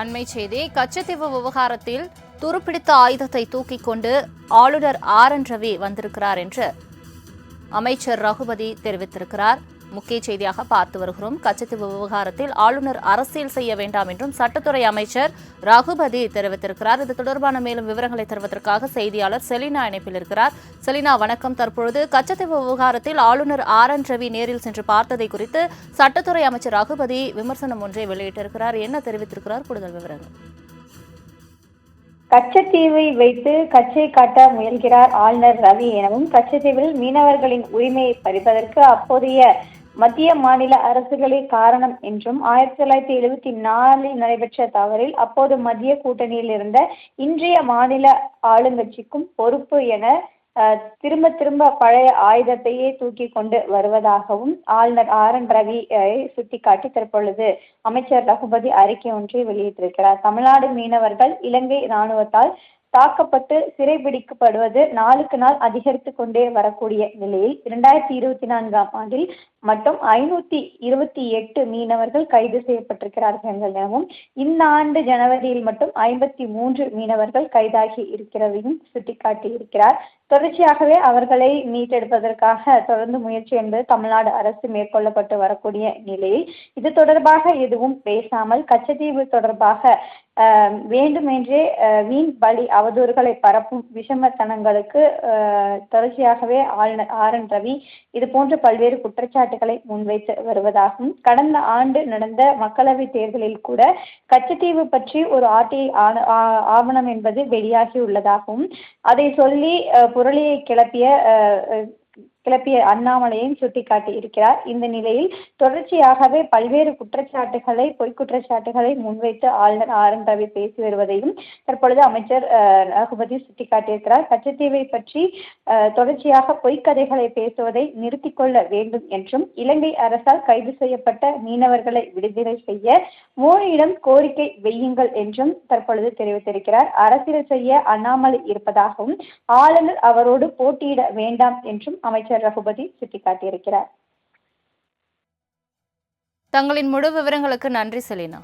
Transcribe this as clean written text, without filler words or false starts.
அண்மை செய்தி கச்சத்தீவு விவகாரத்தில் துருப்பிடித்த ஆயுதத்தை தூக்கிக் கொண்டு ஆளுநர் RN ரவி வந்திருக்கிறார் என்று அமைச்சர் ரகுபதி தெரிவித்திருக்கிறார். முக்கிய செய்தியாக பார்த்து வருகிறோம். கச்சத்தீவு விவகாரத்தில் ஆளுநர் அரசியல் செய்ய வேண்டாம் என்றும் சட்டத்துறை அமைச்சர் ரகுபதி தெரிவித்திருக்கிறார். இது தொடர்பான மேலும் விவரங்களை தருவதற்காக செய்தியாளர் செலினா இணைப்பில் இருக்கிறார். செலினா, வணக்கம். தற்பொழுது கச்சத்தீவு விவகாரத்தில் ஆளுநர் RN ரவி நேரில் சென்று பார்த்ததை குறித்து சட்டத்துறை அமைச்சர் ரகுபதி விமர்சனம் ஒன்றை வெளியிட்டிருக்கிறார். என்ன தெரிவித்திருக்கிறார்? கூடுதல் விவரங்கள். கச்சத்தீவை வைத்து கச்சை காட்ட முயல்கிறார் ஆளுநர் ரவி எனவும், கச்சத்தீவில் மீனவர்களின் உரிமையை பறிப்பதற்கு அப்போதைய மத்திய மாநில அரசுகளே காரணம் என்றும், 1974 நடைபெற்ற தவறில் அப்போது மத்திய கூட்டணியில் இருந்த இன்றைய மாநில ஆளுங்கட்சிக்கும் பொறுப்பு என திரும்ப திரும்ப பழைய ஆயுதத்தையே தூக்கி கொண்டு வருவதாகவும் ஆளுநர் RN ரவி சுட்டிக்காட்டி தற்பொழுது அமைச்சர் ரகுபதி அறிக்கை ஒன்றை வெளியிட்டிருக்கிறார். தமிழ்நாடு மீனவர்கள் இலங்கை இராணுவத்தால் தாக்கப்பட்டு சிறைபிடிக்கப்படுவது நாளுக்கு நாள் அதிகரித்து கொண்டே வரக்கூடிய நிலையில் 2024ஆம் ஆண்டில் மட்டும் 528 மீனவர்கள் கைது செய்யப்பட்டிருக்கிறார்கள் எனவும், இந்த ஆண்டு ஜனவரியில் மட்டும் 53 மீனவர்கள் கைதாகி இருக்கிறதையும் சுட்டிக்காட்டி இருக்கிறார். தொடர்ச்சியாகவே அவர்களை மீட்டெடுப்பதற்காக தொடர்ந்து முயற்சி என்பது தமிழ்நாடு அரசு மேற்கொள்ளப்பட்டு வரக்கூடிய நிலையில் இது தொடர்பாக எதுவும் பேசாமல் கச்சத்தீவு தொடர்பாக வேண்டுமென்றே வீண் பலி அவதூறுகளை பரப்பும் விஷமத்தனங்களுக்கு தொடர்ச்சியாகவே ஆளுநர் RN ரவி இது போன்ற பல்வேறு குற்றச்சாட்டுகளை முன்வைத்து வருவதாகவும், கடந்த ஆண்டு நடந்த மக்களவை தேர்தலில் கூட கச்சத்தீவு பற்றி ஒரு RTI ஆவணம் என்பது வெளியாகி உள்ளதாகவும், அதை சொல்லி புரளியை கிளப்பிய அண்ணாமலையும் சுட்டிக்காட்டி இருக்கிறார். இந்த நிலையில் தொடர்ச்சியாகவே பல்வேறு பொய் குற்றச்சாட்டுகளை முன்வைத்து ஆளுநர் RN ரவி பேசி வருவதையும் தற்பொழுது அமைச்சர் ரகுபதி சுட்டிக்காட்டியிருக்கிறார். கச்சத்தீவை பற்றி தொடர்ச்சியாக பொய்க்கதைகளை பேசுவதை நிறுத்திக் கொள்ள வேண்டும் என்றும், இலங்கை அரசால் கைது செய்யப்பட்ட மீனவர்களை விடுதலை செய்ய மோடியிடம் கோரிக்கை வையுங்கள் என்றும் தற்பொழுது தெரிவித்திருக்கிறார். அரசியல் செய்ய அண்ணாமலை இருப்பதாகவும், ஆளுநர் அவரோடு போட்டியிட வேண்டாம் என்றும் அமைச்சர் ரகுபதி சுட்டிக்காட்டியிருக்கிறார். தங்களின் முழு விவரங்களுக்கு நன்றி செலினா.